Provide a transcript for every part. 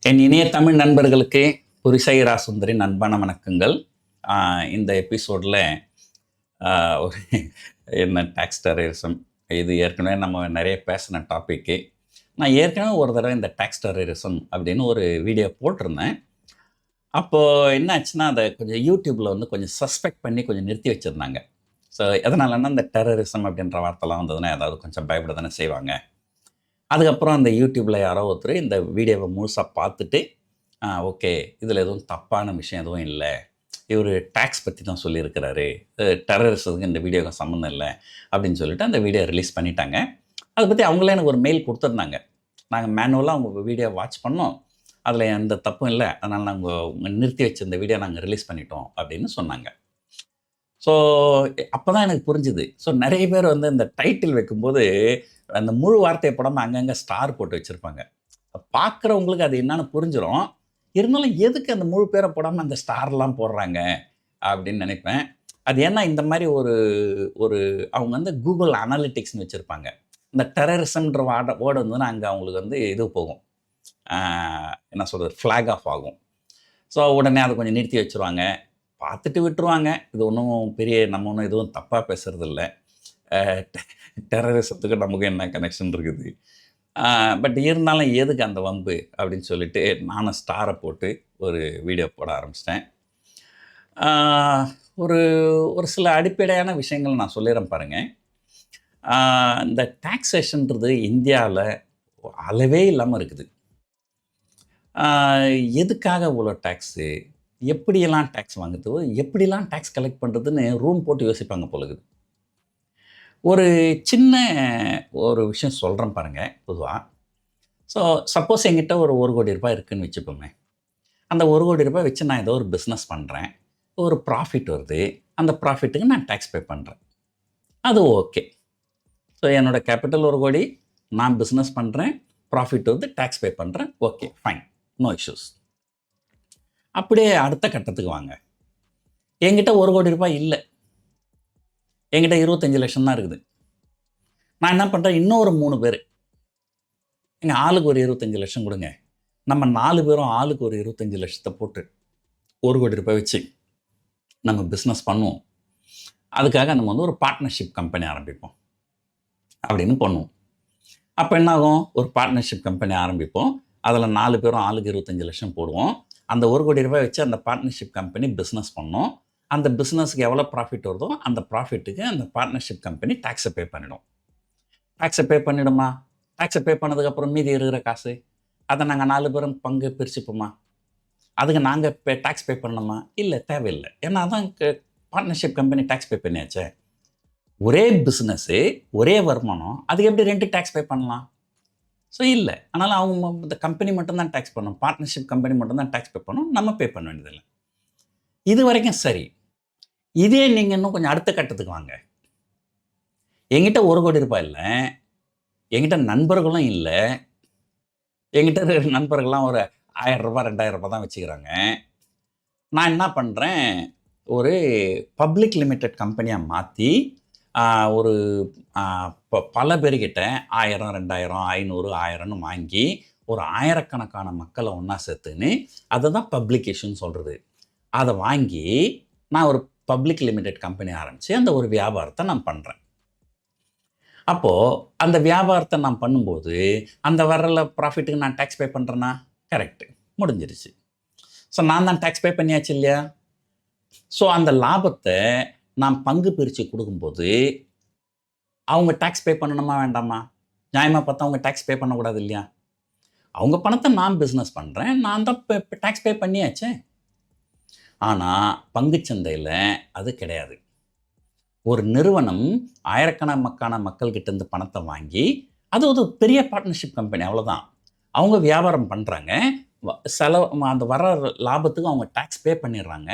என் இனிய தமிழ் நண்பர்களுக்கு புரிசைரா சுந்தரின் அன்பான வணக்கங்கள். இந்த எபிசோடில் ஒரு என்ன டாக்ஸ் டெரரிசம், இது ஏற்கனவே நம்ம நிறைய பேசின டாப்பிக்கு. நான் ஏற்கனவே ஒரு தடவை இந்த டாக்ஸ் டெரரிசம் அப்படின்னு ஒரு வீடியோ போட்டிருந்தேன். அப்போது என்ன ஆச்சுன்னா, அதை கொஞ்சம் யூடியூப்பில் வந்து கொஞ்சம் சஸ்பெக்ட் பண்ணி கொஞ்சம் நிறுத்தி வச்சுருந்தாங்க. ஸோ எதனாலன்னா, இந்த டெரரிசம் அப்படின்ற வார்த்தைலாம் வந்ததுன்னா ஏதாவது கொஞ்சம் பயப்பட தானே செய்வாங்க. அதுக்கப்புறம் அந்த யூடியூப்பில் யாரோ ஒருத்தர் இந்த வீடியோவை முழுசாக பார்த்துட்டு, ஓகே, இதில் எதுவும் தப்பான விஷயம் எதுவும் இல்லை, இவர் டேக்ஸ் பற்றி தான் சொல்லியிருக்கிறாரு, டெரரிசத்துக்கு இந்த வீடியோவுக்கு சம்மந்தம் இல்லை அப்படின்னு சொல்லிட்டு அந்த வீடியோ ரிலீஸ் பண்ணிட்டாங்க. அதை பற்றி அவங்களே எனக்கு ஒரு மெயில் கொடுத்துருந்தாங்க. நாங்கள் மேனுவலாக உங்கள் வீடியோ வாட்ச் பண்ணோம், அதில் எந்த தப்பும் இல்லை, அதனால் நாங்கள் நிறுத்தி வச்சிருந்த வீடியோ நாங்கள் ரிலீஸ் பண்ணிட்டோம் அப்படின்னு சொன்னாங்க. ஸோ அப்போ தான் எனக்கு புரிஞ்சுது. ஸோ நிறைய பேர் வந்து இந்த டைட்டில் வைக்கும்போது அந்த முழு வார்த்தையை போடாமல் அங்கங்கே ஸ்டார் போட்டு வச்சுருப்பாங்க. பார்க்குறவங்களுக்கு அது என்னன்னு புரிஞ்சிடும். இருந்தாலும் எதுக்கு அந்த முழு பேரை போடாமல் அந்த ஸ்டார்லாம் போடுறாங்க அப்படின்னு நினைப்பேன். அது ஏன்னா இந்த மாதிரி ஒரு அவங்க வந்து கூகுள் அனாலிட்டிக்ஸ்னு வச்சுருப்பாங்க. இந்த டெரரிசம்ன்ற வேர்டு வந்ததுன்னா அங்கே அவங்களுக்கு வந்து இது போகும், என்ன சொல்கிறது, ஃப்ளாக் ஆஃப் ஆகும். ஸோ உடனே அதை கொஞ்சம் நிறுத்தி வச்சுருவாங்க, பார்த்துட்டு விட்டுருவாங்க. இது ஒன்றும் பெரிய, நம்ம ஒன்றும் எதுவும் தப்பாக பேசுகிறது இல்லை. டெரரிசத்துக்கு நமக்கு என்ன கனெக்ஷன் இருக்குது, பட் இருந்தாலும் எதுக்கு அந்த வம்பு அப்படின்னு சொல்லிட்டு நானும் ஸ்டாரை போட்டு ஒரு வீடியோ போட ஆரம்பிச்சிட்டேன். ஒரு ஒரு சில அடிப்படையான விஷயங்கள் நான் சொல்லிடுறேன் பாருங்கள். இந்த டாக்ஸேஷன்றது இந்தியாவில் அளவே இல்லாமல் இருக்குது. எதுக்காக இவ்வளோ டேக்ஸு, எப்படியெல்லாம் டேக்ஸ் வாங்குறது, எப்படிலாம் டேக்ஸ் கலெக்ட் பண்ணுறதுன்னு ரூம் போட்டு யோசிப்பாங்க போலுக்குது. ஒரு சின்ன ஒரு விஷயம் சொல்கிறேன் பாருங்கள். பொதுவாக ஸோ சப்போஸ் என்கிட்ட ஒரு கோடி ரூபாய் இருக்குதுன்னு வச்சுப்போமே. அந்த கோடி ரூபாய் வச்சு நான் ஏதோ ஒரு பிஸ்னஸ் பண்ணுறேன், ஒரு ப்ராஃபிட் வருது, அந்த ப்ராஃபிட்டுக்கு நான் டேக்ஸ் பே பண்ணுறேன், அது ஓகே. ஸோ என்னோடய கேபிட்டல் 1 கோடி, நான் பிஸ்னஸ் பண்ணுறேன், ப்ராஃபிட் வந்து டேக்ஸ் பே பண்ணுறேன், ஓகே ஃபைன், நோ இஷ்யூஸ். அப்படியே அடுத்த கட்டத்துக்கு வாங்க. என்கிட்ட 1 கோடி ரூபாய் இல்லை, என்கிட்ட 25 லட்சம் தான் இருக்குது. நான் என்ன பண்ணுறேன், இன்னொரு 3 பேர் எங்கள் ஆளுக்கு ஒரு 25 லட்சம் கொடுங்க, நம்ம 4 பேரும் ஆளுக்கு ஒரு 25 லட்சத்தை போட்டு 1 கோடி ரூபாய் வச்சு நம்ம பிஸ்னஸ் பண்ணுவோம். அதுக்காக நம்ம வந்து ஒரு பார்ட்னர்ஷிப் கம்பெனி ஆரம்பிப்போம் அப்படின்னு பண்ணுவோம். அப்போ என்னாகும், ஒரு பார்ட்னர்ஷிப் கம்பெனி ஆரம்பிப்போம், அதில் 4 பேரும் ஆளுக்கு 25 லட்சம் போடுவோம். அந்த 1 கோடி ரூபாய் வச்சு அந்த பார்ட்னர்ஷிப் கம்பெனி பிஸ்னஸ் பண்ணோம். அந்த பிஸ்னஸுக்கு எவ்வளோ ப்ராஃபிட் வருதோ அந்த ப்ராஃபிட்டுக்கு அந்த பார்ட்னர்ஷிப் கம்பெனி டேக்ஸை பே பண்ணிடும். டேக்ஸை பே பண்ணிவிடுமா, டேக்ஸை பே பண்ணதுக்கப்புறம் மீதி இருக்கிற காசு அதை நாங்கள் 4 பேரும் பங்கு பிரிச்சுப்போமா, அதுக்கு நாங்கள் டேக்ஸ் பே பண்ணணுமா, இல்லை தேவையில்லை. ஏன்னா அதான் பார்ட்னர்ஷிப் கம்பெனி டேக்ஸ் பே பண்ணியாச்சே. ஒரே பிஸ்னஸ்ஸு, ஒரே வருமானம், அதுக்கு எப்படி 2 டேக்ஸ் பே பண்ணலாம்? ஸோ இல்லை. அதனால் அவங்க இந்த கம்பெனி மட்டும்தான் டேக்ஸ் பண்ணணும், பார்ட்னர்ஷிப் கம்பெனி மட்டும்தான் டேக்ஸ் பே பண்ணணும், நம்ம பே பண்ண வேண்டியதில்லை. இது வரைக்கும் சரி. இதே நீங்கள் இன்னும் கொஞ்சம் அடுத்த கட்டத்துக்கு வாங்க. என்கிட்ட 1 கோடி ரூபாய் இல்லை, என்கிட்ட நண்பர்களும் இல்லை, என்கிட்ட நண்பர்கள்லாம் ஒரு 1000 ரூபாய் 2000 ரூபாய் தான் வச்சுக்கிறாங்க. நான் என்ன பண்ணுறேன், ஒரு பப்ளிக் லிமிடெட் கம்பெனியாக மாற்றி ஒரு பல பேர்கிட்ட 1000 2000 500 1000ன்னு வாங்கி ஒரு ஆயிரக்கணக்கான மக்களை ஒன்றா சேர்த்துன்னு அதை தான் பப்ளிகேஷன் சொல்கிறது. அதை வாங்கி நான் ஒரு பப்ளிக் லிமிடெட் கம்பெனி ஆரம்பித்து அந்த ஒரு வியாபாரத்தை நான் பண்ணுறேன். அப்போது அந்த வியாபாரத்தை நான் பண்ணும்போது அந்த வர்ற ப்ராஃபிட்டுக்கு நான் டேக்ஸ் பே பண்ணுறேன்னா, கரெக்டு, முடிஞ்சிருச்சு. ஸோ நான் தான் டேக்ஸ் பே பண்ணியாச்சு இல்லையா? ஸோ அந்த லாபத்தை நான் பங்கு பிரித்து கொடுக்கும்போது அவங்க டேக்ஸ் பே பண்ணணுமா வேண்டாமா? நியாயமாக பார்த்தா அவங்க டேக்ஸ் பே பண்ணக்கூடாது இல்லையா? அவங்க பணத்தை நான் பிஸ்னஸ் பண்ணுறேன், நான் தான் டேக்ஸ் பே பண்ணியாச்சே. ஆனால் பங்குச்சந்தையில் அது கிடையாது. ஒரு நிறுவனம் ஆயிரக்கணக்கான மக்கள்கிட்டேருந்து பணத்தை வாங்கி, அது ஒரு பெரிய பார்ட்னர்ஷிப் கம்பெனி, அவ்வளோதான். அவங்க வியாபாரம் பண்ணுறாங்க, அந்த வர லாபத்துக்கு அவங்க டேக்ஸ் பே பண்ணிடுறாங்க.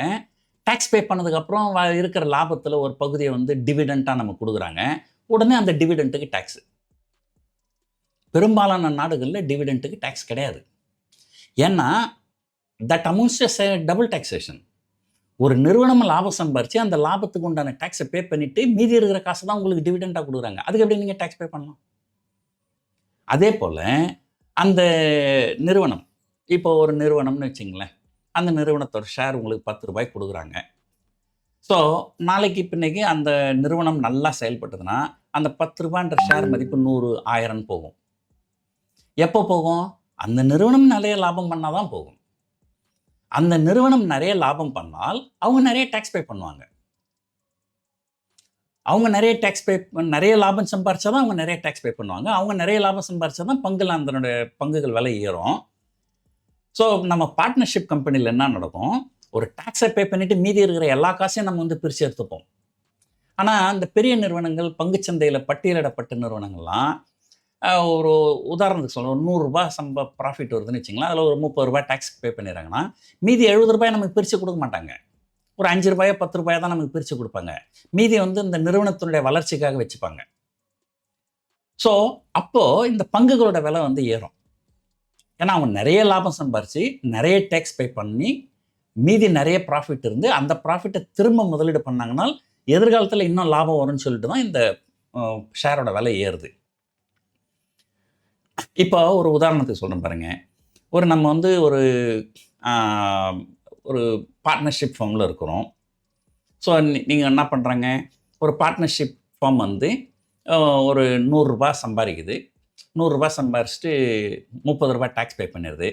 டேக்ஸ் பே பண்ணதுக்கப்புறம் இருக்கிற லாபத்தில் ஒரு பகுதியை வந்து டிவிடெண்ட்டாக நம்ம கொடுக்குறாங்க. உடனே அந்த டிவிடெண்ட்டுக்கு டேக்ஸு. பெரும்பாலான நாடுகளில் டிவிடெண்ட்டுக்கு டேக்ஸ் கிடையாது. ஏன்னா தட் அமௌண்ட்ஸ் டபுள் டாக்ஸேஷன். ஒரு நிறுவனம் லாபம் சம்பாரித்து அந்த லாபத்துக்கு உண்டான டேக்ஸை பே பண்ணிவிட்டு மீதி இருக்கிற காசு தான் உங்களுக்கு டிவிடெண்டாக கொடுக்குறாங்க. அதுக்கு எப்படி நீங்கள் டேக்ஸ் பே பண்ணலாம்? அதே போல் அந்த நிறுவனம் இப்போ ஒரு நிறுவனம்னு வச்சுங்களேன், அந்த நிறுவனத்தோட ஷேர் உங்களுக்கு ரூ. 10 குடுக்குறாங்க. ஸோ, நாளைக்கு பின்னைக்கு அந்த நிறுவனம் நல்லா செயல்பட்டதுன்னா, அந்த ரூ. 10ன்ற ஷேர் மதிப்பு 100, 1000ன்னு போகும். எப்போ போகும்? அந்த நிறுவனம் நெறைய லாபம் பண்ணா தான் போகும். அந்த நிறுவனம் நெறைய லாபம் பண்ணால், அவங்க நெறைய டாக்ஸ் பே பண்ணுவாங்க. அவங்க நெறைய லாபம் சம்பாரிச்சா தான் அவங்க நெறைய டாக்ஸ் பே பண்ணுவாங்க. அவங்க நெறைய லாபம் சம்பாரிச்சா தான் அதனுடைய பங்குகள் விலை ஏறும். ஸோ, நம்ம பார்ட்னர்ஷிப் கம்பெனில என்ன நடக்கும்? ஒரு டாக்ஸை பே பண்ணிட்டு மீதி இருக்கிற எல்லா காசையும் நம்ம வந்து பிரிச்சு எடுத்துப்போம். ஆனா, இந்த பெரிய நிறுவனங்கள், பங்குச்சந்தையில பட்டியலிடப்பட்ட நிறுவனங்கள்லாம், ஒரு உதாரணத்துக்கு சொல்றேன். ஒரு ரூ. 100 ப்ராஃபிட் வருதுன்னு வச்சுக்கங்களேன். அதில ஒரு ரூ. 30 டாக்ஸ் பே பண்ணிடுறாங்கன்னா, மீதி ரூ. 70 நமக்கு பிரிச்சு குடுக்க மாட்டாங்க. ஒரு ரூ. 5 ரூ. 10 தான் நமக்கு பிரிச்சு குடுப்பாங்க. மீதி வந்து இந்த நிறுவனத்தினுடைய வளர்ச்சிக்காக வச்சுப்பாங்க. ஸோ, அப்போ இந்த பங்குகளோட விலை வந்து ஏறும். ஏன்னா, அவங்க நெறைய லாபம் சம்பாரிச்சு, நெறைய டாக்ஸ் பே பண்ணி, மீதி நெறைய ப்ராஃபிட் இருந்து, அந்த ப்ராஃபிட்ட திரும்ப முதலீடு பண்ணாங்கன்னா, எதிர்காலத்தில இன்னும் லாபம் வரும்னு சொல்லிட்டு தான் இந்த ஷேரோட விலை ஏறுது. இப்போ ஒரு உதாரணத்துக்கு சொல்றேன் பாருங்க. நம்ம வந்து ஆ ஒரு பார்ட்னர்ஷிப் ஃபார்ம்ல இருக்கிறோம். ஸோ, நீங்க என்ன பண்றாங்க? ஒரு பார்ட்னர்ஷிப் ஃபார்ம் வந்து ஒரு ரூ. 100 சம்பாரிக்குது. ரூ. 100 சம்பாரிச்சுட்டு ரூ. 30 டாக்ஸ் பே பண்ணிருது.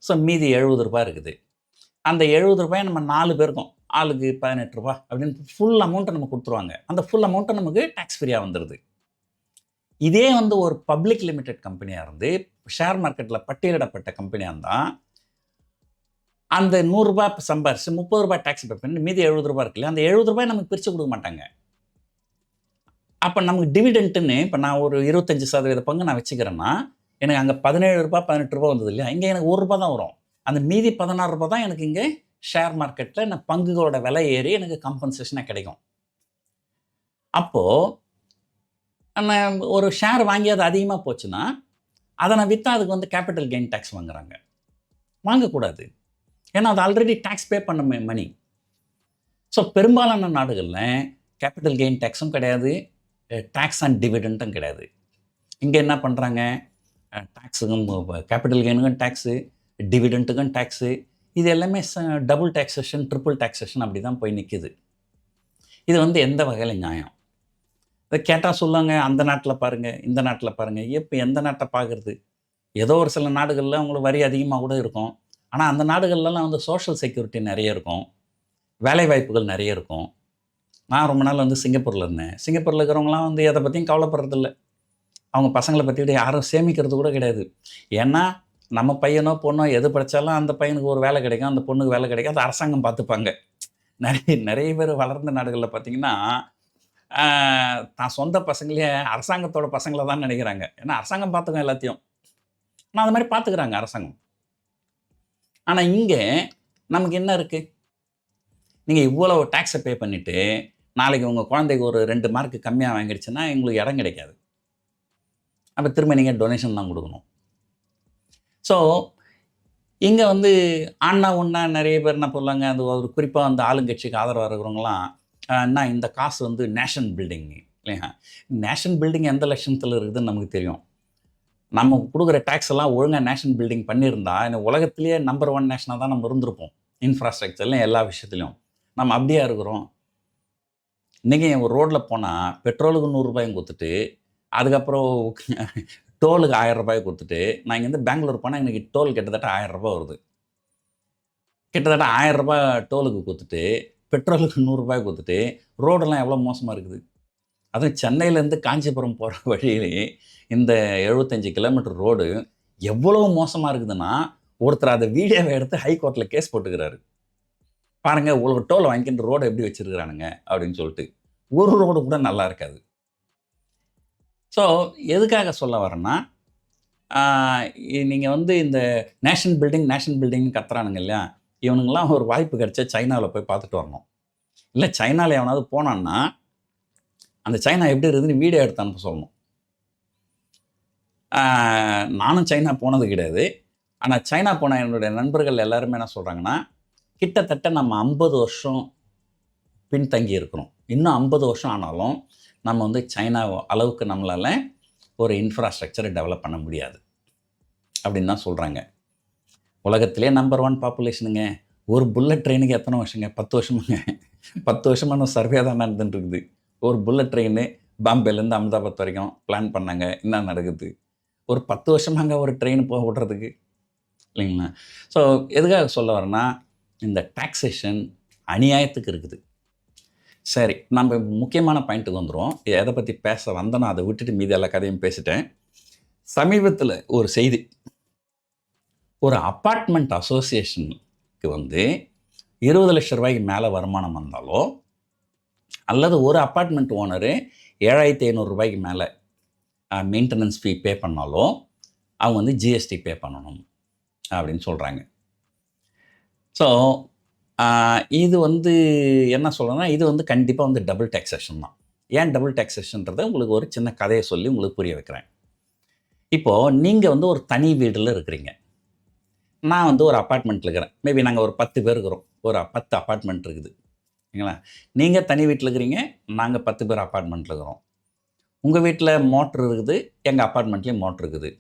ஸோ, மீதி ரூ. 70 இருக்குது. அந்த ரூ. 70 நம்ம 4 பேருக்கும் ஆளுக்கு ரூ. 18 அப்படின்னு ஃபுல் அமௌண்ட்ட நமக்கு குடுத்துருவாங்க. அந்த ஃபுல் அமௌண்ட்டும் நமக்கு டாக்ஸ் ஃப்ரீயா வந்துருது. இதே வந்து ஒரு பப்ளிக் லிமிடெட் கம்பெனியா இருந்து, ஷேர் மார்க்கெட்ல பட்டியலிடப்பட்ட கம்பெனியா இருந்தா, அந்த ரூ. 100 சம்பாரிச்சு ரூ. 30 டாக்ஸ் பே பண்ணி மீதி ரூ. 70 இருக்கு இல்லையா? அந்த ரூ. 70 நமக்கு பிரிச்சு குடுக்க மாட்டாங்க. அப்ப நமக்கு டிவிடெண்ட்ன்னு இப்ப நான் ஒரு 25% பங்கு நான் வச்சுக்கிறேன்னா, எனக்கு அங்க ரூ. 17 ரூ. 18 வந்தது இல்லையா? இங்க எனக்கு ரூ. 1 தான் வரும். அந்த மீதி ரூ. 16 தான் எனக்கு இங்க ஷேர் மார்க்கெட்ல பங்குகளோட விலை ஏறி எனக்கு காம்பன்சேஷனா கிடைக்கும். அப்போ நம்ம ஒரு ஷேர் வாங்கி அது அதிகமா போச்சுன்னா, அத நான் வித்தா அதுக்கு வந்து கேப்பிட்டல் கெயின் டாக்ஸ் வாங்குறாங்க. வாங்கக்கூடாது. ஏன்னா, அது ஆல்ரெடி டாக்ஸ் பே பண்ண மனி. ஸோ, பெரும்பாலான நாடுகள்ல கேப்பிட்டல் கெயின் டாக்ஸும் கிடையாது. டாக்ஸ் ஆன் டிவிடெண்டும் கிடையாது. இங்க என்ன பண்றாங்க? டாக்ஸுக்கும் கேப்பிட்டல் கெயினுக்கும் டாக்ஸு, டிவிடெண்டுக்கும் டாக்ஸு. இது எல்லாமே டபுள் டாக்ஸேஷன், ட்ரிபிள் டாக்ஸேஷன் அப்படி தான் போய் நிக்குது. இது வந்து எந்த வகையில நியாயம்? இத கேட்டா சொல்லுவாங்க, அந்த நாட்ல பாருங்க, இந்த நாட்ல பாருங்க. எப்ப எந்த நாட்ட பார்க்குறது? ஏதோ ஒரு சில நாடுகள்ல உங்களுக்கு வரி அதிகமா கூட இருக்கும். ஆனா, அந்த நாடுகள்லலாம் வந்து சோஷியல் செக்யூரிட்டி நெறைய இருக்கும். வேலைவாய்ப்புகள் நெறைய இருக்கும். நான் ரொம்ப நாள் வந்து சிங்கப்பூர்ல இருந்தேன். சிங்கப்பூர்ல இருக்கிறவங்கலாம் வந்து எத பத்தியும் கவலைப்படுறதில்ல. அவங்க பசங்கள பத்தி யாரும் சேமிக்கிறது கூட கிடையாது. ஏன்னா, நம்ம பையனோ, பொண்ணோ எது படிச்சாலும் அந்த பையனுக்கு ஒரு வேலை கிடைக்கும். அந்த பொண்ணுக்கு வேலை கிடைக்கும். அது அரசாங்கம் பார்த்துப்பாங்க. நெறைய பேர் வளர்ந்த நாடுகள்ல பார்த்தீங்கன்னா, ஆ தான் சொந்த பசங்களே அரசாங்கத்தோட பசங்கள தான் நெனைக்கிறாங்க. ஏன்னா, அரசாங்கம் பார்த்துக்கும் எல்லாத்தையும். ஆனா, அது மாரி பார்த்துக்கிறாங்க அரசாங்கம். ஆனா, இங்க நமக்கு என்ன இருக்கு? நீங்க இவ்வளவு டாக்ஸ பே பண்ணிட்டு, நாளைக்கு உங்க குழந்தைக்கு ஒரு 2 மார்க் கம்மியா வாங்கிடுச்சுன்னா, உங்களுக்கு இடம் கிடைக்காது. அப்ப திரும்ப நீங்க டொனேஷன் தான் குடுக்கணும். ஸோ, இங்க வந்து ஆன்னா ஊன்னா நெறைய பேர் என்ன பண்ணுவாங்க, அது ஒரு குறிப்பா அந்த ஆளுங்கட்சிக்கு ஆதரவா இருக்கிறவங்கலாம், அண்ணா இந்த காசு வந்து நேஷன் பில்டிங் இல்லையா? நேஷன் பில்டிங் எந்த லட்சணத்தில இருக்குதுன்னு நமக்கு தெரியும். நம்ம குடுக்குற டாக்ஸ் எல்லாம் ஒழுங்கா நேஷன் பில்டிங் பண்ணியிருந்தா, இந்த உலகத்திலேயே நம்பர் 1 நேஷனா தான் நம்ம இருந்திருப்போம். இன்ஃப்ராஸ்ட்ரக்சர்லயும் எல்லா விஷயத்திலயும். நம்ம அப்படியா இருக்கிறோம்? இன்னைக்கு ஒரு ரோட்ல போனா பெட்ரோலுக்கு ரூ. 100 குடுத்துட்டு, அதுக்கப்புறம் டோலுக்கு ரூ. 1000 குடுத்துட்டு, நான் இங்கேருந்து பெங்களூர் போனா எனக்கு டோல் கிட்டத்தட்ட ரூ. 1000 வருது. கிட்டத்தட்ட ரூ. 1000 டோலுக்கு குடுத்துட்டு, பெட்ரோலுக்கு ரூ. 100 குடுத்துட்டு, ரோடெல்லாம் எவ்வளோ மோசமா இருக்குது. அதுவும் சென்னையிலேருந்து காஞ்சிபுரம் போற வழியிலே இந்த 75 கிலோமீட்டர் ரோடு எவ்வளவு மோசமா இருக்குதுன்னா, ஒருத்தர் அத வீடியோவ எடுத்து ஹைகோர்ட்ல கேஸ் போட்டுக்கிறாரு. பாருங்க இவ்வளவு டோல் வாங்கிட்டு ரோட எப்படி வச்சிருக்கானுங்க அப்படின்னு சொல்லிட்டு. ஒரு ரோடு கூட நல்லா இருக்காது. ஸோ, எதுக்காக சொல்ல வரேன்னா, ஆ நீங்க வந்து இந்த நேஷன் பில்டிங், நேஷன் பில்டிங்ன்னு கத்துறானுங்க இல்லையா? இவனுங்கலாம் ஒரு வாய்ப்பு கிடைச்சா சைனாவுல போய் பார்த்துட்டு வரணும். இல்ல சைனால எவனாவது போனான்னா, அந்த சைனா எப்படி இருக்குதுன்னு வீடியோ எடுத்து அனுப்ப சொல்லணும். நானும் சைனா போனது கிடையாது. ஆனா, சைனா போன என்னுடைய நண்பர்கள் எல்லாருமே என்ன சொல்றாங்கன்னா, கிட்டத்தட்ட நம்ம 50 வருஷம் பின்தங்கி இருக்கிறோம். இன்னும் 50 வருஷம் ஆனாலும், நம்ம வந்து சைனா அளவுக்கு நம்மளால ஒரு இன்ஃப்ராஸ்ட்ரக்சர டெவலப் பண்ண முடியாது. அப்படின்னு தான் சொல்றாங்க. உலகத்திலே நம்பர் 1 பாப்புலேஷனுங்க. ஒரு புல்லட் ட்ரெயினுக்கு எத்தனை வருஷங்க? 10 வருஷமாங்க. 10 வருஷமா இன்னும் சர்வே தான் நடந்துட்டு இருக்குது. ஒரு புல்லட் ட்ரெயின் பாம்பேலேருந்து அகமதாபாத் வரைக்கும் பிளான் பண்ணாங்க. என்ன நடக்குது? ஒரு 10 வருஷமாங்க ஒரு ட்ரெயின் விடுறதுக்கு. இல்லைங்களா? ஸோ எதுக்காக சொல்ல வரேன்னா, இந்த டாக்ஸேஷன் அநியாயத்துக்கு இருக்குது. சரி, நம்ம முக்கியமான பாயிண்ட்டுக்கு வந்துருவோம். எதை பற்றி பேச வந்தேனோ அதை விட்டுட்டு மீதி எல்லா கதையும் பேசிட்டேன். சமீபத்தில் ஒரு செய்தி. ஒரு அப்பார்ட்மெண்ட் அசோசியேஷனுக்கு வந்து 20 லட்ச ரூபாய்க்கு மேலே வருமானம் வந்தாலோ, அல்லது ஒரு அப்பார்ட்மெண்ட் ஓனரு 7,500 ரூபாய்க்கு மேலே மெயின்டெனன்ஸ் ஃபீ பே பண்ணாலோ, அவங்க வந்து ஜிஎஸ்டி பே பண்ணணும் அப்படின்னு சொல்கிறாங்க. ஸோ இது வந்து என்ன சொல்கிறேன்னா, இது வந்து கண்டிப்பாக வந்து டபுள் டாக்ஸேஷன் தான். ஏன் டபுள் டாக்ஸேஷன்றதை உங்களுக்கு ஒரு சின்ன கதையை சொல்லி உங்களுக்கு புரிய வைக்கிறேன். இப்போது நீங்கள் வந்து ஒரு தனி வீட்டில் இருக்கிறீங்க. நான் வந்து ஒரு அப்பார்ட்மெண்ட்டில் இருக்கிறேன். மேபி நாங்கள் ஒரு 10 பேர் இருக்கிறோம். ஒரு 10 அப்பார்ட்மெண்ட் இருக்குது. சரிங்களா? நீங்கள் தனி வீட்டில் இருக்கிறீங்க, நாங்கள் 10 பேர் அப்பார்ட்மெண்ட்டில் இருக்கிறோம். உங்கள் வீட்டில் மோட்ரு இருக்குது, எங்கள் அப்பார்ட்மெண்ட்லேயும் மோட்ரு இருக்குது.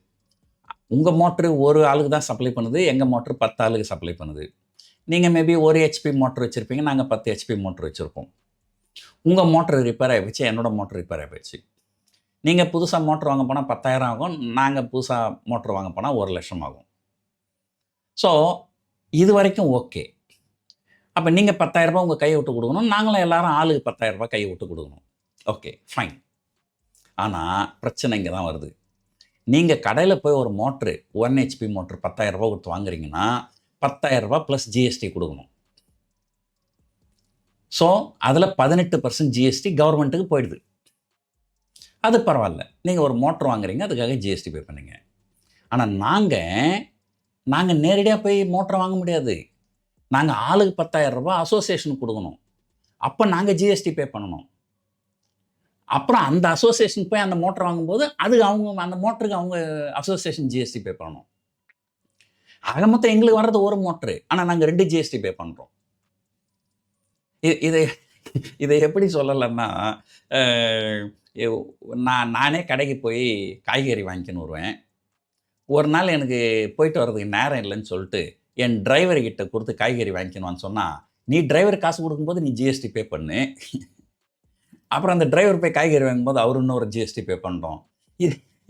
உங்கள் மோட்ரு ஒரு ஆளுக்கு தான் சப்ளை பண்ணுது, எங்கள் மோட்ரு 10 ஆளுக்கு சப்ளை பண்ணுது. நீங்கள் மேபி 1 ஹெச்பி மோட்ரு வச்சுருப்பீங்க, நாங்கள் 10 ஹெச்பி மோட்ரு வச்சுருப்போம். உங்கள் மோட்ரு ரிப்பேர் ஆகிடுச்சு, என்னோடய மோட்ரு ரிப்பேர் ஆகிடுச்சு. நீங்கள் புதுசாக மோட்ரு வாங்க போனால் 10,000 ஆகும், நாங்கள் புதுசாக மோட்ரு வாங்க போனால் 1,00,000 ஆகும். ஸோ இது வரைக்கும் ஓகே. அப்போ நீங்கள் 10,000 ரூபாய் உங்கள் கையை விட்டு கொடுக்கணும், நாங்களும் எல்லாரும் ஆளுக்கு 10,000 ரூபாய் கையை விட்டு கொடுக்கணும். Okay, fine. ஆனால் பிரச்சனை இங்கே தான் வருது. நீங்கள் கடையில் போய் ஒரு மோட்ரு 1 ஹெச்பி மோட்ரு 10,000 ரூபாய் கொடுத்து வாங்குறீங்கன்னா 10,000 ரூபாய் ப்ளஸ் ஜிஎஸ்டி கொடுக்கணும். ஸோ அதில் 18% ஜிஎஸ்டி கவர்மெண்ட்டுக்கு போயிடுது. அது பரவாயில்ல, நீங்கள் ஒரு மோட்ரு வாங்குறீங்க, அதுக்காக ஜிஎஸ்டி பே பண்ணுங்க. ஆனால் நாங்கள் நேரடியாக போய் மோட்டரை வாங்க முடியாது. நாங்கள் ஆளுக்கு 10,000 ரூபாய் அசோசியேஷனுக்கு கொடுக்கணும். அப்போ நாங்கள் ஜிஎஸ்டி பே பண்ணணும். அப்புறம் அந்த அசோசியேஷன் போய் அந்த மோட்டர் வாங்கும்போது அந்த மோட்டருக்கு அவங்க அசோசியேஷன் ஜிஎஸ்டி பே பண்ணணும். ஆக மொத்தம் எங்களுக்கு வர்றது ஒரு மோட்ரு, ஆனால் நாங்கள் 2 ஜிஎஸ்டி பே பண்ணுறோம். இதை எப்படி சொல்லலைன்னா, நானே கடைக்கு போய் காய்கறி வாங்கிக்கின்னு வருவேன். ஒரு நாள் எனக்கு போயிட்டு வர்றதுக்கு நேரம் இல்லைன்னு சொல்லிட்டு என் டிரைவர்கிட்ட கொடுத்து காய்கறி வாங்கிக்கணும்னு சொன்னால், நீ டிரைவர் காசு கொடுக்கும்போது நீ ஜிஎஸ்டி பே பண்ணு, அப்புறம் அந்த டிரைவர் போய் காய்கறி வாங்கும்போது அவர் இன்னொரு ஜிஎஸ்டி பே பண்ணுறோம்.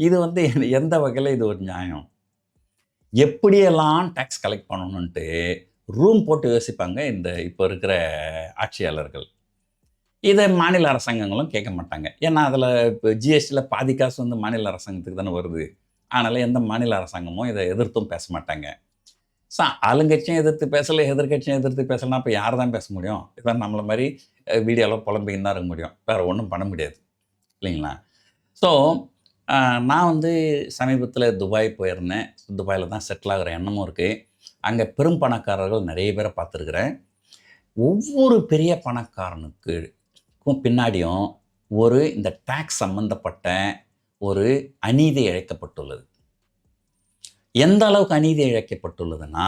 இது வந்து எந்த வகையில் இது ஒரு நியாயம்? எப்படியெல்லாம் டேக்ஸ் கலெக்ட் பண்ணணுன்ட்டு ரூம் போட்டு யோசிப்பாங்க இந்த இப்போ இருக்கிற ஆட்சியாளர்கள். இதை மாநில அரசாங்கங்களும் கேட்க மாட்டாங்க. ஏன்னா அதில் இப்போ ஜிஎஸ்டியில் பாதி காசு வந்து மாநில அரசாங்கத்துக்கு தானே வருது. அதனால் எந்த மாநில அரசாங்கமும் இதை எதிர்த்தும் பேச மாட்டாங்க. ஸோ ஆளுங்கட்சியும் எதிர்த்து பேசலை, எதிர்கட்சியும் எதிர்த்து பேசலாம். இப்போ யார் தான் பேச முடியும்? இதான் நம்மளை மாதிரி வீடியோவில் புலம்பின்னு தான் இருக்க முடியும், வேறு ஒன்றும் பண்ண முடியாது இல்லைங்களா? ஸோ நான் வந்து சமீபத்தில் துபாய் போயிருந்தேன். துபாயில் தான் செட்டில் ஆகிற எண்ணமும் இருக்குது. அங்கே பெரும் பணக்காரர்கள் நிறைய பேரை பார்த்துருக்குறேன். ஒவ்வொரு பெரிய பணக்காரனுக்கும் பின்னாடியும் இந்த டேக்ஸ் சம்மந்தப்பட்ட ஒரு அநீதி இழைக்கப்பட்டுள்ளது. எந்த அளவுக்கு அநீதி இழைக்கப்பட்டுள்ளதுன்னா,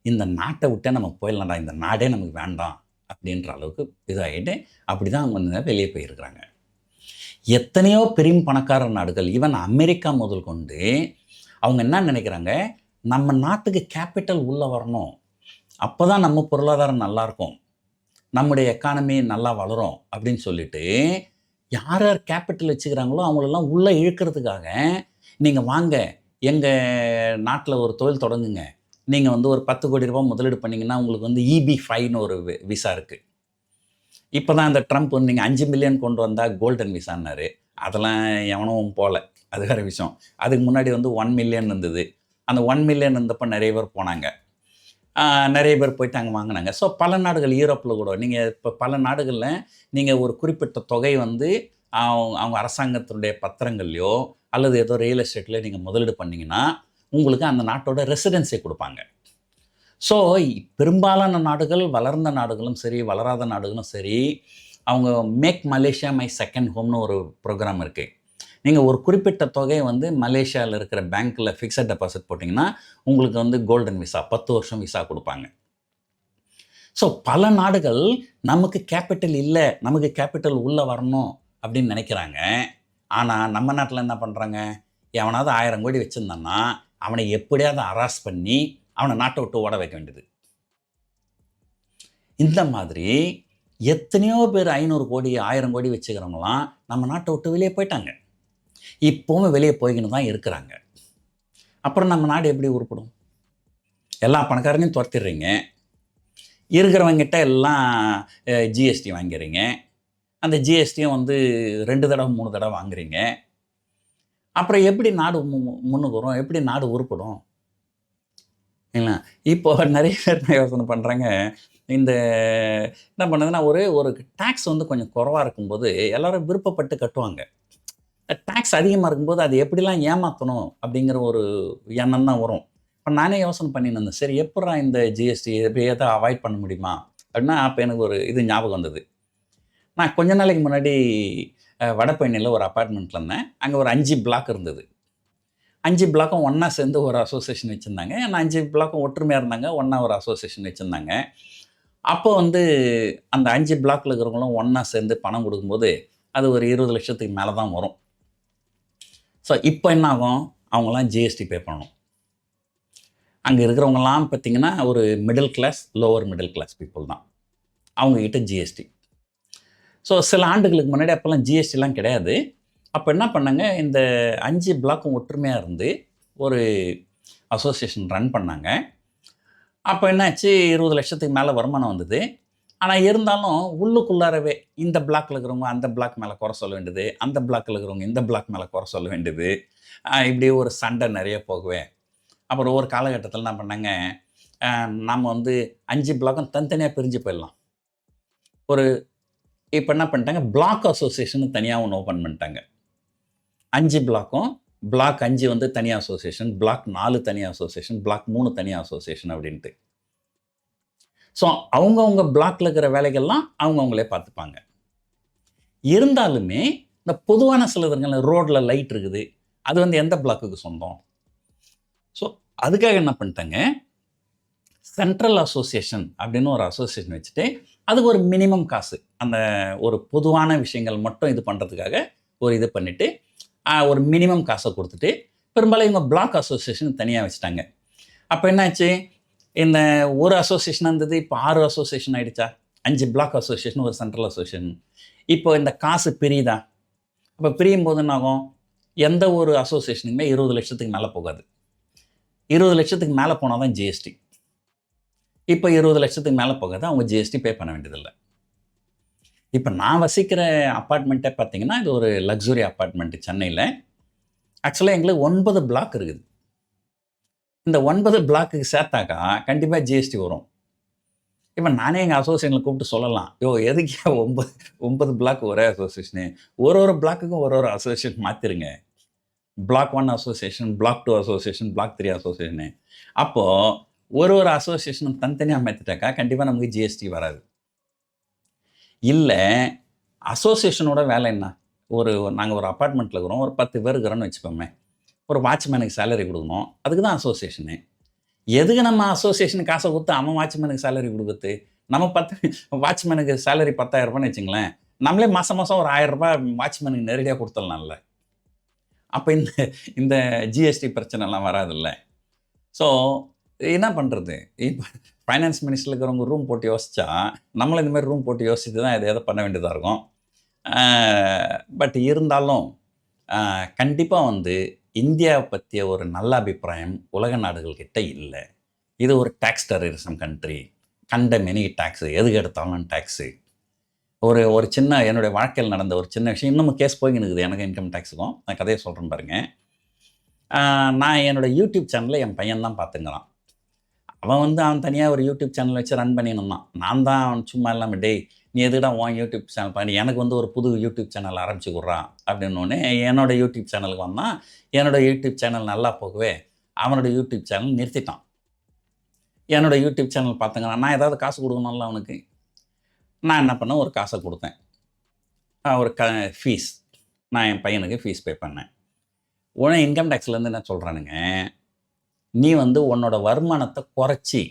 இந்த நாட்டை விட்டே நம்ம போயிடலாம்டா, இந்த நாடே நமக்கு வேண்டாம் அப்படின்ற அளவுக்கு இதாகிட்டு அப்படி தான் அவங்க வெளியே போயிருக்கிறாங்க. எத்தனையோ பெரிய பணக்கார நாடுகள், ஈவன் அமெரிக்கா முதல் கொண்டு அவங்க என்ன நினைக்கிறாங்க, நம்ம நாட்டுக்கு கேபிட்டல் உள்ளே வரணும், அப்போ தான் நம்ம பொருளாதாரம் நல்லாயிருக்கும், நம்முடைய எக்கானமி நல்லா வளரும் அப்படின்னு சொல்லிட்டு யார் யார் கேபிட்டல் வச்சுக்கிறாங்களோ அவங்களெல்லாம் உள்ளே இழுக்கிறதுக்காக, நீங்கள் வாங்க எங்கள் நாட்டில் ஒரு தொழில் தொடங்குங்க, நீங்கள் வந்து ஒரு 10 கோடி ரூபாய் முதலீடு பண்ணிங்கன்னா உங்களுக்கு வந்து EB-5ன்னு ஒரு விசா இருக்குது. இப்போ தான் இந்த ட்ரம்ப் வந்து நீங்கள் 5 மில்லியன் கொண்டு வந்தால் கோல்டன் விசான்னாரு. அதெல்லாம் எவனும் போகல, அது வேறு விஷயம். அதுக்கு முன்னாடி வந்து 1 மில்லியன் இருந்தது. அந்த 1 மில்லியன் இருந்தப்போ நிறைய பேர் போனாங்க, நிறைய பேர் போயிட்டு அங்கே வாங்கினாங்க. ஸோ பல நாடுகள், யூரோப்பில் கூட நீங்கள் இப்போ பல நாடுகளில் நீங்கள் ஒரு குறிப்பிட்ட தொகை வந்து அவங்க அரசாங்கத்தினுடைய பத்திரங்கள்லையோ அல்லது ஏதோ ரியல் எஸ்டேட்லேயோ நீங்கள் முதலீடு பண்ணிங்கன்னா உங்களுக்கு அந்த நாட்டோட ரெசிடென்சியை கொடுப்பாங்க. ஸோ பெரும்பாலான நாடுகள், வளர்ந்த நாடுகளும் சரி வளராத நாடுகளும் சரி, அவங்க மேக் மலேசியா மை செகண்ட் ஹோம்னு ஒரு ப்ரோக்ராம் இருக்குது. நீங்கள் ஒரு குறிப்பிட்ட தொகையை வந்து மலேசியாவில் இருக்கிற பேங்க்கில் ஃபிக்ஸட் டெபாசிட் போட்டிங்கன்னா உங்களுக்கு வந்து கோல்டன் விசா 10 வருஷம் விசா கொடுப்பாங்க. ஸோ பல நாடுகள் நமக்கு கேபிட்டல் இல்லை, நமக்கு கேபிட்டல் உள்ளே வரணும் அப்படின்னு நினைக்கிறாங்க. ஆனால் நம்ம நாட்டில் என்ன பண்ணுறாங்க, எவனாவது 1000 கோடி வச்சுருந்தான்னா அவனை எப்படியாவது அராஸ் பண்ணி அவனை நாட்டை விட்டு ஓட வைக்க வேண்டியது. இந்த மாதிரி எத்தனையோ பேர் 500 கோடி 1000 கோடி வச்சுக்கிறவங்களாம் நம்ம நாட்டை விட்டு வெளியே போயிட்டாங்க. இப்போவும் வெளியே போய்கின்னு தான் இருக்கிறாங்க. அப்புறம் நம்ம நாடு எப்படி உருப்படும்? எல்லா பணக்காரனையும் துரத்திடுறீங்க, இருக்கிறவங்கிட்ட எல்லாம் ஜிஎஸ்டி வாங்கிறீங்க, அந்த ஜிஎஸ்டியும் வந்து 2 தடவை 3 தடவை வாங்குறீங்க. அப்புறம் எப்படி நாடு முன்னுக்கு வரும்? எப்படி நாடு உருப்படும்? இல்லைங்களா? இப்போ நிறைய பேர் என்ன யோசனை பண்ணுறாங்க, இந்த என்ன பண்ணுதுன்னா ஒரு டேக்ஸ் வந்து கொஞ்சம் குறைவாக இருக்கும்போது எல்லோரும் விருப்பப்பட்டு கட்டுவாங்க. டேக்ஸ் அதிகமாக இருக்கும்போது அது எப்படிலாம் ஏமாற்றணும் அப்படிங்கிற ஒரு எண்ணம் தான் வரும். இப்போ நானே யோசனை பண்ணியிருந்தேன், சரி எப்பட்றா இந்த ஜிஎஸ்டி எப்படி எதை அவாய்ட் பண்ண முடியுமா அப்படின்னா, அப்போ எனக்கு ஒரு இது ஞாபகம் வந்தது. நான் கொஞ்ச நாளைக்கு முன்னாடி வடபழனியில் ஒரு அப்பார்ட்மெண்ட்டில் இருந்தேன். அங்கே ஒரு 5 பிளாக் இருந்தது. 5 பிளாக்கும் ஒன்றா சேர்ந்து ஒரு அசோசியேஷன் வச்சுருந்தாங்க. ஏன்னா 5 பிளாக்கும் ஒற்றுமையாக இருந்தாங்க, ஒன்றா ஒரு அசோசியேஷன் வச்சுருந்தாங்க. அப்போ வந்து அந்த 5 பிளாக்கில் இருக்கிறவங்களும் ஒன்றா சேர்ந்து பணம் கொடுக்கும்போது அது ஒரு 20 லட்சத்துக்கு மேலே தான் வரும். ஸோ இப்போ என்ன ஆகும்? அவங்களாம் ஜிஎஸ்டி பே பண்ணணும். அங்கே இருக்கிறவங்கலாம் பார்த்திங்கன்னா ஒரு middle class, lower middle class people தான். அவங்கக்கிட்ட ஜிஎஸ்டி. ஸோ சில ஆண்டுகளுக்கு முன்னாடி அப்போல்லாம் ஜிஎஸ்டிலாம் கிடையாது. அப்போ என்ன பண்ணாங்க, இந்த 5 பிளாக்கும் ஒற்றுமையாக இருந்து ஒரு அசோசியேஷன் ரன் பண்ணாங்க. அப்போ என்னாச்சு, 20 லட்சத்துக்கு மேலே வருமானம் வந்தது. ஆனால் இருந்தாலும் உள்ளுக்குள்ளாரவே இந்த பிளாக்கில் இருக்கிறவங்க அந்த பிளாக் மேலே குறை சொல்ல வேண்டியது, அந்த பிளாக்கில் இருக்கிறவங்க இந்த பிளாக் மேலே குறை சொல்ல வேண்டியது, இப்படி ஒரு சண்டை நிறைய போகுவேன். அப்புறம் ஒரு காலகட்டத்தில் என்ன பண்ணாங்க, நம்ம வந்து 5 பிளாக்கும் தனித்தனியாக பிரிஞ்சு போயிடலாம். இப்போ என்ன பண்ணிட்டாங்க, பிளாக் அசோசியேஷன் தனியாக ஒன்று ஓப்பன் பண்ணிட்டாங்க. 5 பிளாக்கும், பிளாக் 5 வந்து தனியாக அசோசியேஷன், பிளாக் 4 தனியாக அசோசியேஷன், பிளாக் 3 தனியாக அசோசியேஷன் அப்படின்ட்டு. ஸோ அவங்கவுங்க பிளாக்கில் இருக்கிற வேலைகள்லாம் அவங்கவுங்களே பார்த்துப்பாங்க. இருந்தாலுமே இந்த பொதுவான சிலதுங்க, ரோட்டில் லைட் இருக்குது, அது வந்து எந்த பிளாக்குக்கு சொந்தம்? ஸோ அதுக்காக என்ன பண்ணிட்டாங்க, சென்ட்ரல் அசோசியேஷன் அப்படின்னு ஒரு அசோசியேஷன் வச்சுட்டு அதுக்கு ஒரு மினிமம் காசு, அந்த ஒரு பொதுவான விஷயங்கள் மட்டும் இது பண்ணுறதுக்காக ஒரு இது பண்ணிவிட்டு ஒரு மினிமம் காசை கொடுத்துட்டு பெரும்பாலும் இவங்க பிளாக் அசோசியேஷன் தனியாக வச்சுட்டாங்க. அப்போ என்னாச்சு, இந்த ஒரு அசோசியேஷன் இருந்தது, இப்போ 6 அசோசியேஷன் ஆகிடுச்சா? 5 பிளாக் அசோசியேஷன், ஒரு சென்ட்ரல் அசோசியேஷன். இப்போ இந்த காசு பிரியுதா? அப்போ பிரியும் போது என்ன ஆகும், எந்த ஒரு அசோசியேஷனுக்குமே 20 லட்சத்துக்கு மேலே போகாது. 20 லட்சத்துக்கு மேலே போனால் தான் ஜிஎஸ்டி. இப்போ 20 லட்சத்துக்கு மேலே போகாது, அவங்க ஜிஎஸ்டி பே பண்ண வேண்டியதில்லை. இப்போ நான் வசிக்கிற அப்பார்ட்மெண்ட்டே பார்த்தீங்கன்னா, இது ஒரு லக்ஸுரி அப்பார்ட்மெண்ட்டு சென்னையில். ஆக்சுவலாக எங்களுக்கு 9 பிளாக் இருக்குது. இந்த 9 பிளாக்குக்கு சேர்த்தாக்கா கண்டிப்பாக ஜிஎஸ்டி வரும். இப்போ நானே எங்கள் அசோசியேஷனில் கூப்பிட்டு சொல்லலாம், எதுக்கு 9 பிளாக் ஒரே அசோசியேஷனு, ஒரு பிளாக்குக்கும் ஒரு அசோசியேஷன் மாற்றிருங்க. Block 1 association, block 2 association, block 3 association. அப்போது ஒரு அசோசியேஷனும் தனித்தனியாக மாற்றிட்டாக்கா கண்டிப்பாக நமக்கு ஜிஎஸ்டி வராது. இல்லை, அசோசியேஷனோட வேலை என்ன? நாங்கள் ஒரு அப்பார்ட்மெண்ட்டில் இருக்கிறோம், ஒரு 10 பேர் இருக்கிறோன்னு வச்சுப்போமே, ஒரு வாட்ச்மேனுக்கு சேலரி கொடுக்கணும், அதுக்கு தான் அசோசியேஷனு. எதுக்கு நம்ம அசோசியேஷனுக்கு காசை கொடுத்து அவன் வாட்ச்மேனுக்கு சேலரி கொடுக்குறது? நம்ம வாட்ச்மேனுக்கு சேலரி 10,000 ரூபான்னு வச்சுங்களேன், நம்மளே மாதம் ஒரு 1000 ரூபாய் வாட்ச்மேனுக்கு நேரடியாக கொடுத்துடலாம்ல. அப்போ இந்த ஜிஎஸ்டி பிரச்சனைலாம் வராதில்ல. ஸோ என்ன பண்ணுறது, இப்போ ஃபைனான்ஸ் மினிஸ்டரில் இருக்கிறவங்க ரூம் போட்டு யோசித்தா நம்மளும் இந்தமாதிரி ரூம் போட்டு யோசித்து தான் எதை பண்ண வேண்டியதாக இருக்கும். பட் இருந்தாலும் கண்டிப்பாக வந்து இந்தியாவை பற்றிய ஒரு நல்ல அபிப்பிராயம் உலக நாடுகள்கிட்ட இல்லை. இது ஒரு டேக்ஸ் டெரரிசம் கண்ட்ரி, கண்ட மெனி டேக்ஸு, எதுக்கு எடுத்தாலும் டேக்ஸு. ஒரு சின்ன என்னுடைய வாழ்க்கையில் நடந்த ஒரு சின்ன விஷயம், இன்னமும் கேஸ் போய்கின்னு இருக்குது எனக்கு இன்கம் டேக்ஸுக்கும். நான் கதையை சொல்கிறேன் பாருங்கள். நான் என்னோடய யூடியூப் சேனலில் என் பையன் தான் பார்த்துங்கிறான். அவன் தனியாக ஒரு யூடியூப் சேனல் வச்சு ரன் பண்ணியிருந்தான். நான் தான் அவன் சும்மா இல்லாமல், டேய் நீ எதுக்கிட்ட உன் யூடியூப் சேனல் பண்ணி எனக்கு வந்து ஒரு புது யூடியூப் சேனல் ஆரம்பிச்சு கொடுறான் அப்படின்னோடனே என்னோடய யூடியூப் சேனலுக்கு வந்தான். என்னோடய யூடியூப் சேனல் நல்லா போகவே அவனோட யூடியூப் சேனல் நிறுத்திட்டான். என்னோடய யூடியூப் சேனல் பார்த்துங்கன்னா நான் ஏதாவது காசு கொடுக்கணும்ல அவனுக்கு. நான் என்ன பண்ணேன், ஒரு காசை கொடுத்தேன், ஒரு ஃபீஸ். நான் என் பையனுக்கு ஃபீஸ் பே பண்ணேன். உடனே இன்கம் டேக்ஸ்லேருந்து என்ன சொல்கிறானுங்க, நீ வந்து உன்னோட வருமானத்தை குறைச்சி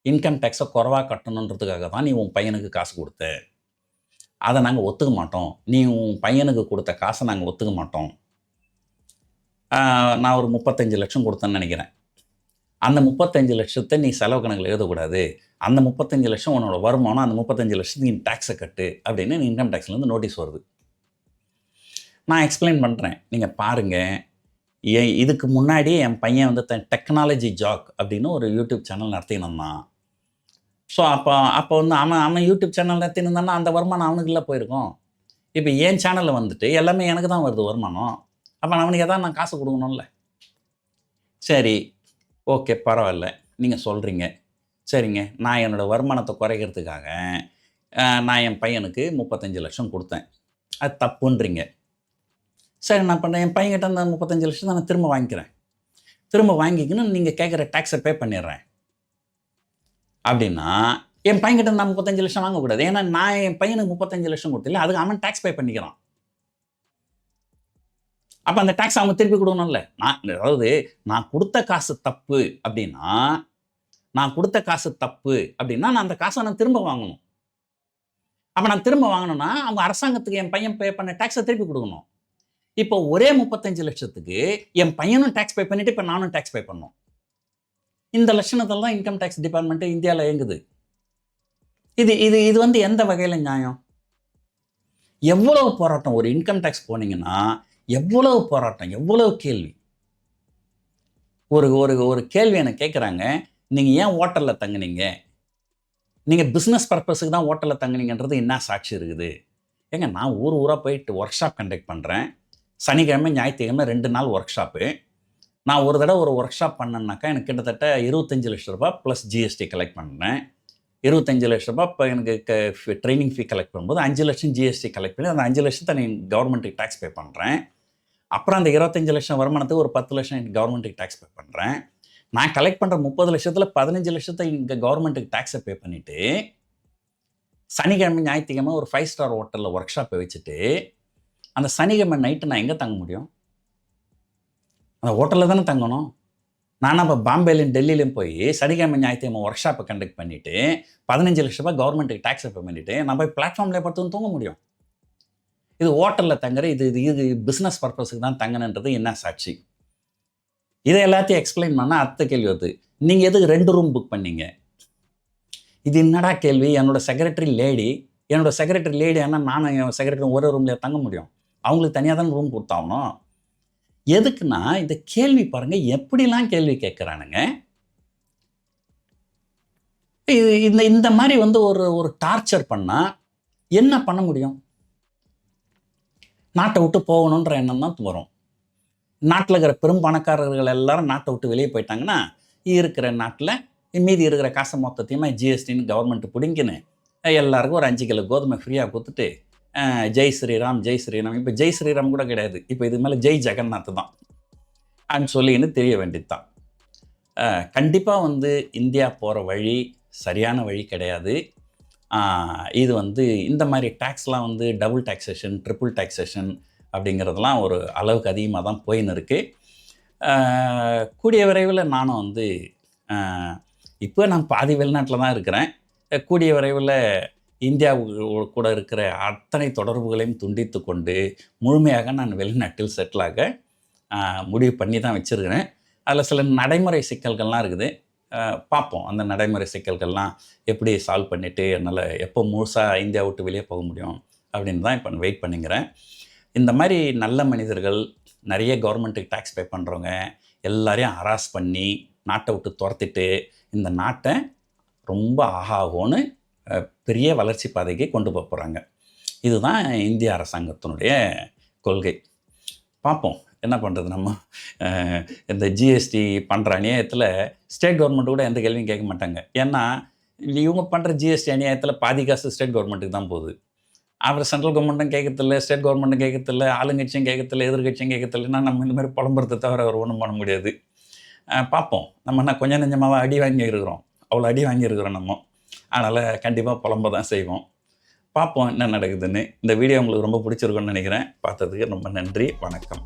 இன்கம் டேக்ஸை குறைவாக கட்டணுன்றதுக்காக தான் நீ உன் பையனுக்கு காசு கொடுத்த, அதை நாங்கள் ஒத்துக்க மாட்டோம், நீ உன் பையனுக்கு கொடுத்த காசை நாங்கள் ஒத்துக்க மாட்டோம். நான் ஒரு 35 லட்சம் கொடுத்தேன்னு நினைக்கிறேன். அந்த 35,00,000 நீ செலவு கணக்கில் எழுதக்கூடாது. அந்த 35,00,000 உன்னோட வருமானம். அந்த 35,00,000 நீ டாக்ஸை கட்டு அப்படின்னு இன்கம் டேக்ஸ்லேருந்து நோட்டீஸ் வருது. நான் எக்ஸ்பிளைன் பண்ணுறேன். நீங்கள் பாருங்கள், இதுக்கு முன்னாடி என் பையன் வந்து டெக்னாலஜி ஜாக் அப்படின்னு ஒரு யூடியூப் சேனல் நடத்தினான். ஸோ அப்போ வந்து அவன் யூடியூப் சேனல் நடத்தினான்னா அந்த வருமானம் அவனுக்குள்ள போயிருக்கும். இப்போ என் சேனலில் வந்துட்டு எல்லாமே எனக்கு தான் வருது வருமானம். அப்போ அவனுக்கு எதாவது நான் காசு கொடுக்கணும்ல. சரி, ஓகே, பரவாயில்ல, நீங்கள் சொல்கிறீங்க. சரிங்க, நான் என்னோடய வருமானத்தை குறைக்கிறதுக்காக நான் என் பையனுக்கு 35,00,000 கொடுத்தேன். அது தப்புன்றீங்க. சரி, நான் பண்ணுறேன், என் பையன்கிட்ட அந்த 35,00,000 நான் திரும்ப வாங்கிக்கிறேன். திரும்ப வாங்கிக்கணும் நீங்கள் கேட்குற டேக்ஸை பே பண்ணிடுறேன் அப்படின்னா, என் பையன்கிட்ட நான் 35,00,000 வாங்கக்கூடாது. ஏன்னா நான் என் பையனுக்கு 35,00,000 கொடுத்தில்ல, அதுக்கு அவன் டேக்ஸ் பே பண்ணிக்கிறான். அப்போ அந்த டேக்ஸ் அவங்க திருப்பி கொடுக்கணும்ல. அதாவது நான் கொடுத்த காசு தப்பு அப்படின்னா, நான் அந்த காசை நான் திரும்ப வாங்கணும். அப்போ நான் திரும்ப வாங்கணும்னா அவங்க அரசாங்கத்துக்கு என் பையன் பே பண்ண டேக்ஸை திருப்பி கொடுக்கணும். இப்போ ஒரே 35,00,000க்கு என் பையனும் டேக்ஸ் பே பண்ணிட்டு இப்போ நானும் டேக்ஸ் பே பண்ணணும். இந்த லட்சணத்தில் தான் இன்கம் டேக்ஸ் டிபார்ட்மெண்ட் இந்தியாவில் இயங்குது. இது வந்து எந்த வகையில் நியாயம்? எவ்வளவு போராட்டம்! ஒரு இன்கம் டேக்ஸ் போனீங்கன்னா எவ்வளவு போராட்டம், எவ்வளவு கேள்வி. ஒரு ஒரு ஒரு கேள்வி எனக்கு கேட்குறாங்க, நீங்கள் ஏன் ஹோட்டலில் தங்குனீங்க? நீங்கள் பிஸ்னஸ் பர்பஸுக்கு தான் ஹோட்டலில் தங்குனீங்கன்றது என்ன சாட்சி இருக்குது? ஏங்க, நான் ஊராக போயிட்டு ஒர்க் ஷாப் கண்டக்ட் பண்ணுறேன். சனிக்கிழமை ஞாயிற்றுக்கிழமை 2 நாள் ஒர்க் ஷாப்பு. நான் ஒரு தடவை ஒரு ஒர்க் ஷாப் பண்ணேன்னாக்கா எனக்கு கிட்டத்தட்ட 25 லட்ச ரூபா ப்ளஸ் ஜிஎஸ்டி கலெக்ட் பண்ணேன். 25 லட்ச ரூபா இப்போ எனக்கு ட்ரைனிங் ஃபீ கலெக்ட் பண்ணும்போது 5 லட்சம் ஜிஎஸ்டி கலெக்ட் பண்ணி அந்த 5 லட்சத்தை நான் கவர்மெண்ட்டுக்கு டேக்ஸ் பே பண்ணுறேன். அப்புறம் அந்த 25 லட்சம் வருமானத்துக்கு ஒரு 10 லட்சம் கவர்மெண்ட்டுக்கு டேக்ஸ் பே பண்ணுறேன். நான் கலெக்ட் பண்ணுற 30 லட்சத்தில் 15 லட்சத்தை இங்கே கவர்மெண்ட்டுக்கு டேக்ஸை பே பண்ணிவிட்டு, சனிக்கிழமை ஞாயிற்றுக்கிழமை ஒரு 5 ஸ்டார் ஹோட்டலில் ஒர்க் ஷாப்பை வச்சுட்டு, அந்த சனிக்கிழமை நைட்டு நான் எங்கே தங்க முடியும்? அந்த ஹோட்டலில் தானே தங்கணும். நானும் இப்போ பாம்பேலையும் டெல்லியிலையும் போய் சனிக்கிழமை ஞாயிற்றுக்கிழமை ஒர்க் ஷாப்பை கண்டக்ட் பண்ணிவிட்டு 15 லட்ச ரூபாய் கவர்மெண்ட்டுக்கு டேக்ஸை பே பண்ணிவிட்டு நான் போய் பிளாட்ஃபார்ம்லேயே பார்த்து தூங்க முடியும். இது ஹோட்டலில் தங்குற, இது பிஸ்னஸ் பர்பஸுக்கு தான் தங்கணுன்றது என்ன சாட்சி? இதை எல்லாத்தையும் எக்ஸ்பிளைன் பண்ணால் அடுத்த கேள்வி வருது, நீங்கள் எதுக்கு 2 ரூம் புக் பண்ணீங்க? இது என்னடா கேள்வி? என்னோடய செக்ரட்டரி லேடி ஆனால் நானும் என் செக்ரட்டரி ஒரே ரூம்லேயே தங்க முடியும்? அவங்களுக்கு தனியாக தான் ரூம் கொடுத்தாகணும். எதுக்குன்னா இந்த கேள்வி பாருங்கள், எப்படிலாம் கேள்வி கேட்குறானுங்க. இந்த மாதிரி வந்து ஒரு டார்ச்சர் பண்ணால் என்ன பண்ண முடியும்? நாட்டை விட்டு போகணுன்ற எண்ணம் தான் வரும். நாட்டில் இருக்கிற பெரும் பணக்காரர்கள் எல்லாரும் நாட்டை விட்டு வெளியே போயிட்டாங்கன்னா, இருக்கிற நாட்டில் மீதி இருக்கிற காசை மொத்தத்தையுமே ஜிஎஸ்டின்னு கவர்மெண்ட்டு பிடிங்கின்னு எல்லாருக்கும் ஒரு 5 கிலோ கோதுமை ஃப்ரீயாக கொடுத்துட்டு ஜெய் ஸ்ரீராம் ஜெய் ஸ்ரீராம், இப்போ ஜெய் ஸ்ரீராம் கூட கிடையாது, இப்போ இது மேலே ஜெய் ஜெகநாத் தான் அப்படின்னு சொல்லின்னு தெரிய வேண்டியது தான். கண்டிப்பாக வந்து இந்தியா போகிற வழி சரியான வழி கிடையாது. இது வந்து இந்த மாதிரி டேக்ஸ்லாம் வந்து டபுள் டாக்ஸேஷன், ட்ரிபிள் டாக்ஸேஷன் அப்படிங்கிறதுலாம் ஒரு அளவுக்கு அதிகமாக தான் போயின்னு இருக்குது. கூடிய விரைவில் நானும் வந்து இப்போ நான் பாதி வெளிநாட்டில் தான் இருக்கிறேன். கூடிய விரைவில் இந்தியாவுக்கு கூட இருக்கிற அத்தனை தொடர்புகளையும் துண்டித்து கொண்டு முழுமையாக நான் வெளிநாட்டில் செட்டிலாக முடிவு பண்ணி தான் வச்சுருக்கிறேன். அதில் சில நடைமுறை சிக்கல்கள்லாம் இருக்குது. பார்ப்போம், அந்த நடைமுறை சிக்கல்கள்லாம் எப்படி சால்வ் பண்ணிவிட்டு என்னால் எப்போ முழுசாக இந்தியா விட்டு வெளியே போக முடியும் அப்படின்னு தான் இப்போ வெயிட் பண்ணிக்கிறேன். இந்த மாதிரி நல்ல மனிதர்கள், நிறைய கவர்மெண்ட்டுக்கு டேக்ஸ் பே பண்ணுறவங்க எல்லாரையும் ஹராஸ் பண்ணி நாட்டை விட்டு துரத்திட்டு இந்த நாட்டை ரொம்ப ஆகாகோன்னு பெரிய வளர்ச்சி பாதைக்கு கொண்டு போக போகிறாங்க. இதுதான் இந்திய அரசாங்கத்தினுடைய கொள்கை. பார்ப்போம் என்ன பண்ணுறது. நம்ம இந்த ஜிஎஸ்டி பண்ணுற அநியாயத்தில் ஸ்டேட் கவர்மெண்ட்டு கூட எந்த கேள்வியும் கேட்க மாட்டாங்க. ஏன்னா இவங்க பண்ணுற ஜிஎஸ்டி அநியாயத்தில் பாதி காசு ஸ்டேட் கவர்மெண்ட்டுக்கு தான் போகுது. அப்புறம் சென்ட்ரல் கவர்மெண்ட்டும் கேட்கறதில்ல, ஸ்டேட் கவர்மெண்ட்டும் கேட்கறதில்ல, ஆளுங்கட்சியும் கேட்கறதில்ல, எதிர்கட்சியும் கேட்கறதில்லைன்னா நம்ம இந்த மாதிரி புலம்புறதை தவிர அவர் ஒன்றும் பண்ண முடியாது. பார்ப்போம், நம்ம என்ன கொஞ்சம் நெஞ்சமாக அடி வாங்கியிருக்கிறோம், அவ்வளோ அடி வாங்கியிருக்கிறோம் நம்ம. அதனால் கண்டிப்பாக புலம்ப தான் செய்வோம். பார்ப்போம் என்ன நடக்குதுன்னு. இந்த வீடியோ உங்களுக்கு ரொம்ப பிடிச்சிருக்குன்னு நினைக்கிறேன். பார்த்ததுக்கு ரொம்ப நன்றி. வணக்கம்.